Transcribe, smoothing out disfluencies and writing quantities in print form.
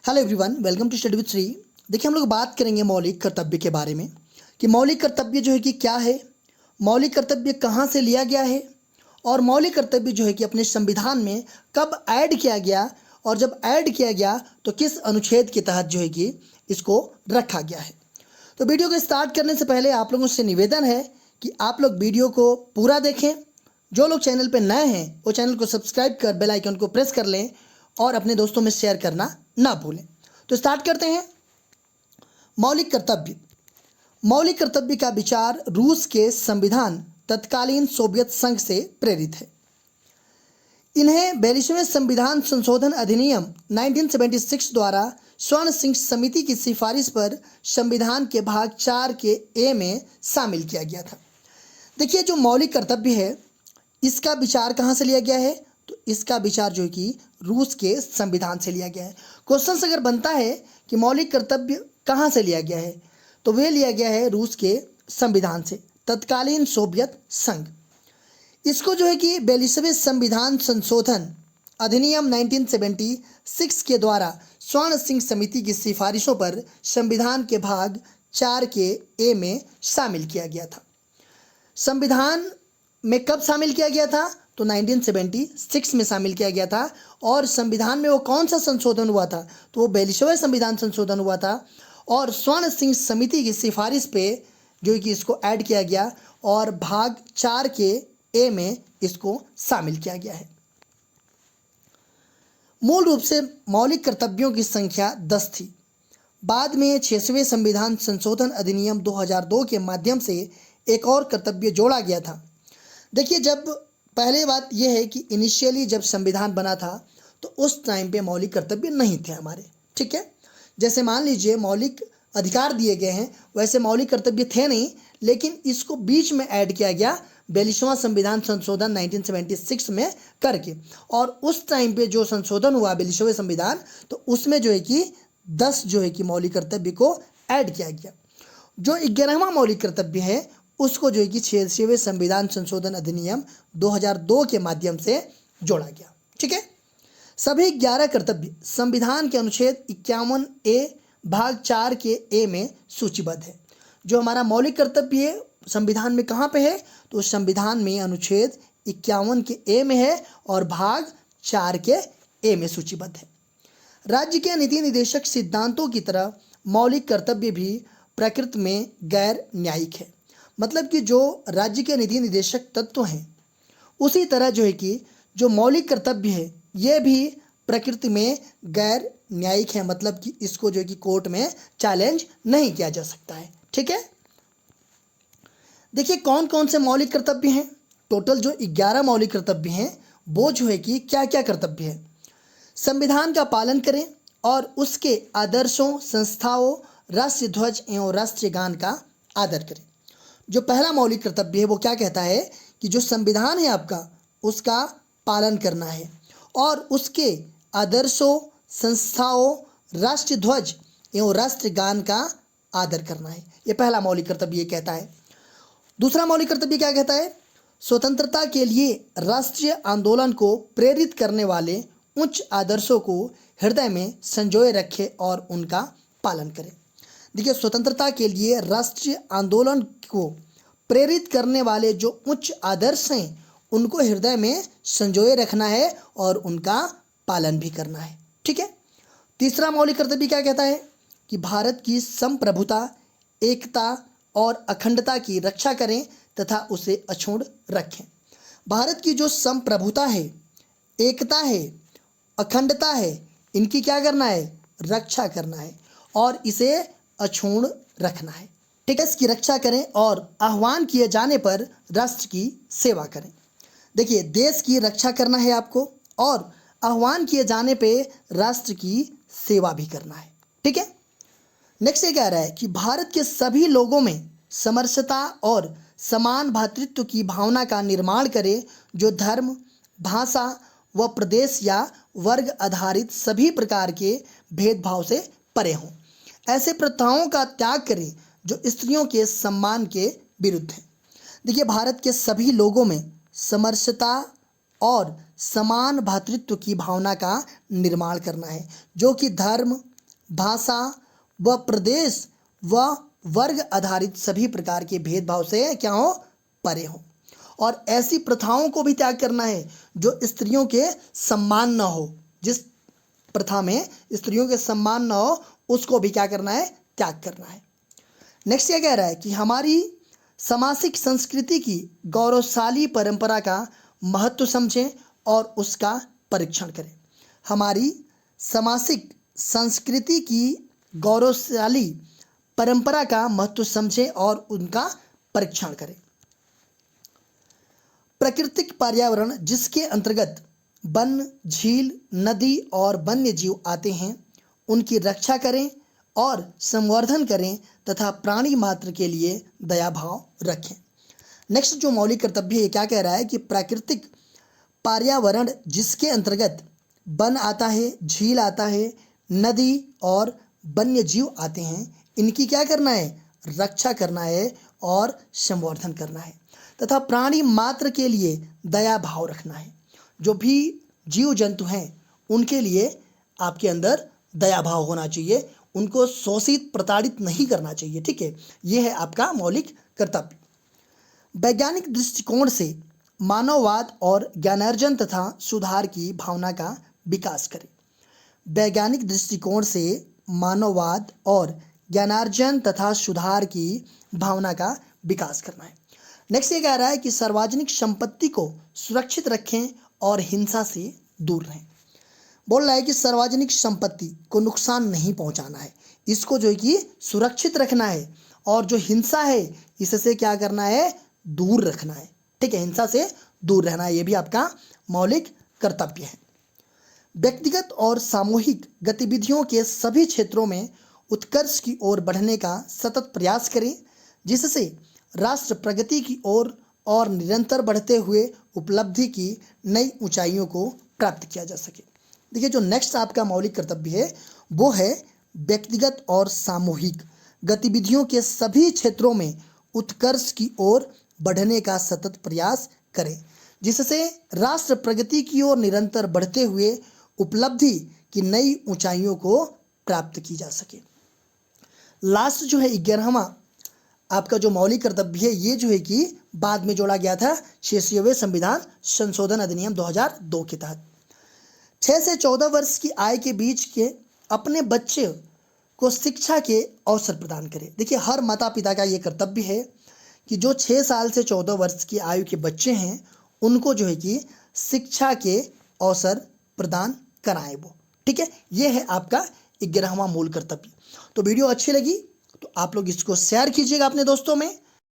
Hello everyone, welcome to study with Shri. देखिए, हम लोग बात करेंगे मौलिक कर्तव्य के बारे में कि मौलिक कर्तव्य जो है कि क्या है, मौलिक कर्तव्य कहाँ से लिया गया है और मौलिक कर्तव्य जो है कि अपने संविधान में कब ऐड किया गया और जब ऐड किया गया तो किस अनुच्छेद के तहत जो है कि इसको रखा गया है। तो वीडियो को स्टार्ट करने से पहले आप लोगों से निवेदन है कि आप लोग वीडियो को पूरा देखें। जो लोग चैनल पर नए हैं वो चैनल को सब्सक्राइब कर बेल आइकन को प्रेस कर लें और अपने दोस्तों में शेयर करना ना भूलें। तो स्टार्ट करते हैं। मौलिक कर्तव्य। मौलिक कर्तव्य का विचार रूस के संविधान तत्कालीन सोवियत संघ से प्रेरित है। इन्हें 42वें संविधान संशोधन अधिनियम 1976 द्वारा स्वर्ण सिंह समिति की सिफारिश पर संविधान के भाग 4 के ए में शामिल किया गया था। देखिए, जो मौलिक कर्तव्य है इसका विचार कहाँ से लिया गया है, तो इसका विचार जो है कि रूस के संविधान से लिया गया है। क्वेश्चन अगर बनता है कि मौलिक कर्तव्य कहाँ से लिया गया है, तो वह लिया गया है रूस के संविधान से, तत्कालीन सोवियत संघ। इसको जो है कि 42वें संविधान संशोधन अधिनियम 1976 के द्वारा स्वर्ण सिंह समिति की सिफारिशों पर संविधान के भाग 4 के ए में शामिल किया गया था। संविधान में कब शामिल किया गया था, तो 1976 में शामिल किया गया था। और संविधान में वो कौन सा संशोधन हुआ था, तो वो 42वें संविधान संशोधन हुआ था और स्वर्ण सिंह समिति की सिफारिश पे जो कि इसको ऐड किया गया और भाग 4 के ए में इसको शामिल किया गया है। मूल रूप से मौलिक कर्तव्यों की संख्या 10 थी। बाद में 6वें संविधान संशोधन अधिनियम 2002 के माध्यम से एक और कर्तव्य जोड़ा गया था। देखिए, जब पहले बात यह है कि इनिशियली जब संविधान बना था तो उस टाइम पे मौलिक कर्तव्य नहीं थे हमारे, ठीक है। जैसे मान लीजिए मौलिक अधिकार दिए गए हैं, वैसे मौलिक कर्तव्य थे नहीं, लेकिन इसको बीच में ऐड किया गया 42वां संविधान संशोधन 1976 में करके। और उस टाइम पे जो संशोधन हुआ 42वें संविधान, तो उसमें जो है कि 10 जो है कि मौलिक कर्तव्य को ऐड किया गया। जो 11वां मौलिक कर्तव्य है उसको जो है कि 6वें संविधान संशोधन अधिनियम 2002 के माध्यम से जोड़ा गया, ठीक है। सभी 11 कर्तव्य संविधान के अनुच्छेद 51 ए भाग 4 के ए में सूचीबद्ध है। जो हमारा मौलिक कर्तव्य है संविधान में कहाँ पे है, तो संविधान में अनुच्छेद 51 के ए में है और भाग 4 के ए में सूचीबद्ध है। राज्य के नीति निदेशक सिद्धांतों की तरह मौलिक कर्तव्य भी प्रकृति में गैर न्यायिक है। मतलब कि जो राज्य के नीति निदेशक तत्व हैं उसी तरह जो है कि जो मौलिक कर्तव्य है ये भी प्रकृति में गैर न्यायिक है। मतलब कि इसको जो है कि कोर्ट में चैलेंज नहीं किया जा सकता है, ठीक है। देखिए, कौन कौन से मौलिक कर्तव्य हैं। टोटल जो 11 मौलिक कर्तव्य हैं वो जो है कि क्या क्या कर्तव्य है। संविधान का पालन करें और उसके आदर्शों, संस्थाओं, राष्ट्रीय ध्वज एवं राष्ट्रीय गान का आदर करें। जो पहला मौलिक कर्तव्य है वो क्या कहता है कि जो संविधान है आपका उसका पालन करना है और उसके आदर्शों, संस्थाओं, राष्ट्रीय ध्वज एवं राष्ट्रीय गान का आदर करना है। ये पहला मौलिक कर्तव्य ये कहता है। दूसरा मौलिक कर्तव्य क्या कहता है, स्वतंत्रता के लिए राष्ट्रीय आंदोलन को प्रेरित करने वाले उच्च आदर्शों को हृदय में संजोए रखे और उनका पालन करें। देखिए, स्वतंत्रता के लिए राष्ट्रीय आंदोलन को प्रेरित करने वाले जो उच्च आदर्श हैं उनको हृदय में संजोए रखना है और उनका पालन भी करना है, ठीक है। तीसरा मौलिक कर्तव्य क्या कहता है कि भारत की संप्रभुता, एकता और अखंडता की रक्षा करें तथा उसे अक्षुण्ण रखें। भारत की जो संप्रभुता है, एकता है, अखंडता है, इनकी क्या करना है, रक्षा करना है और इसे अक्षुण्ण रखना है, ठीक है। इसकी रक्षा करें और आह्वान किए जाने पर राष्ट्र की सेवा करें। देखिए, देश की रक्षा करना है आपको और आह्वान किए जाने पे राष्ट्र की सेवा भी करना है, ठीक है। नेक्स्ट ये कह रहा है कि भारत के सभी लोगों में समरसता और समान भातृत्व की भावना का निर्माण करे, जो धर्म, भाषा व प्रदेश या वर्ग आधारित सभी प्रकार के भेदभाव से परे हों। ऐसे प्रथाओं का त्याग करें जो स्त्रियों के सम्मान के विरुद्ध है। देखिए, भारत के सभी लोगों में समरसता और समान भातृत्व की भावना का निर्माण करना है, जो कि धर्म, भाषा व प्रदेश व वर्ग आधारित सभी प्रकार के भेदभाव से क्या हो, परे हो। और ऐसी प्रथाओं को भी त्याग करना है जो स्त्रियों के सम्मान न हो। जिस प्रथा में स्त्रियों के सम्मान न हो उसको भी क्या करना है, त्याग करना है। नेक्स्ट क्या कह रहा है कि हमारी सामाजिक संस्कृति की गौरवशाली परंपरा का महत्व समझें और उसका परीक्षण करें। हमारी सामाजिक संस्कृति की गौरवशाली परंपरा का महत्व समझें और उनका परीक्षण करें। प्राकृतिक पर्यावरण जिसके अंतर्गत वन, झील, नदी और वन्य जीव आते हैं, उनकी रक्षा करें और संवर्धन करें तथा प्राणी मात्र के लिए दया भाव रखें। नेक्स्ट जो मौलिक कर्तव्य है क्या कह रहा है कि प्राकृतिक पर्यावरण जिसके अंतर्गत वन आता है, झील आता है, नदी और वन्य जीव आते हैं, इनकी क्या करना है, रक्षा करना है और संवर्धन करना है तथा प्राणी मात्र के लिए दया भाव रखना है। जो भी जीव जंतु हैं उनके लिए आपके अंदर दया भाव होना चाहिए, उनको शोषित प्रताड़ित नहीं करना चाहिए। ठीक है, ये है आपका मौलिक कर्तव्य। वैज्ञानिक दृष्टिकोण से मानववाद और ज्ञानार्जन तथा सुधार की भावना का विकास करें। वैज्ञानिक दृष्टिकोण से मानववाद और ज्ञानार्जन तथा सुधार की भावना का विकास करना है। नेक्स्ट ये कह रहा है कि सार्वजनिक संपत्ति को सुरक्षित रखें और हिंसा से दूर रहें। बोल रहा है कि सार्वजनिक संपत्ति को नुकसान नहीं पहुंचाना है, इसको जो है कि सुरक्षित रखना है और जो हिंसा है इससे क्या करना है, दूर रखना है। ठीक है, हिंसा से दूर रहना है, ये भी आपका मौलिक कर्तव्य है। व्यक्तिगत और सामूहिक गतिविधियों के सभी क्षेत्रों में उत्कर्ष की ओर बढ़ने का सतत प्रयास करें, जिससे राष्ट्र प्रगति की ओर और निरंतर बढ़ते हुए उपलब्धि की नई ऊंचाइयों को प्राप्त किया जा सके। देखिए, जो नेक्स्ट आपका मौलिक कर्तव्य है वो है व्यक्तिगत और सामूहिक गतिविधियों के सभी क्षेत्रों में उत्कर्ष की ओर बढ़ने का सतत प्रयास करें, जिससे राष्ट्र प्रगति की ओर निरंतर बढ़ते हुए उपलब्धि की नई ऊंचाइयों को प्राप्त की जा सके। लास्ट जो है 11वां आपका जो मौलिक कर्तव्य है ये जो है कि बाद में जोड़ा गया था 86वें संविधान संशोधन अधिनियम 2002 के तहत। 6 से 14 वर्ष की आयु के बीच के अपने बच्चे को शिक्षा के अवसर प्रदान करें। देखिए, हर माता पिता का ये कर्तव्य है कि जो 6 साल से 14 वर्ष की आयु के बच्चे हैं उनको जो है कि शिक्षा के अवसर प्रदान कराएं वो। ठीक है, ये है आपका 11वां मूल कर्तव्य। तो वीडियो अच्छी लगी तो आप लोग इसको शेयर कीजिएगा अपने दोस्तों में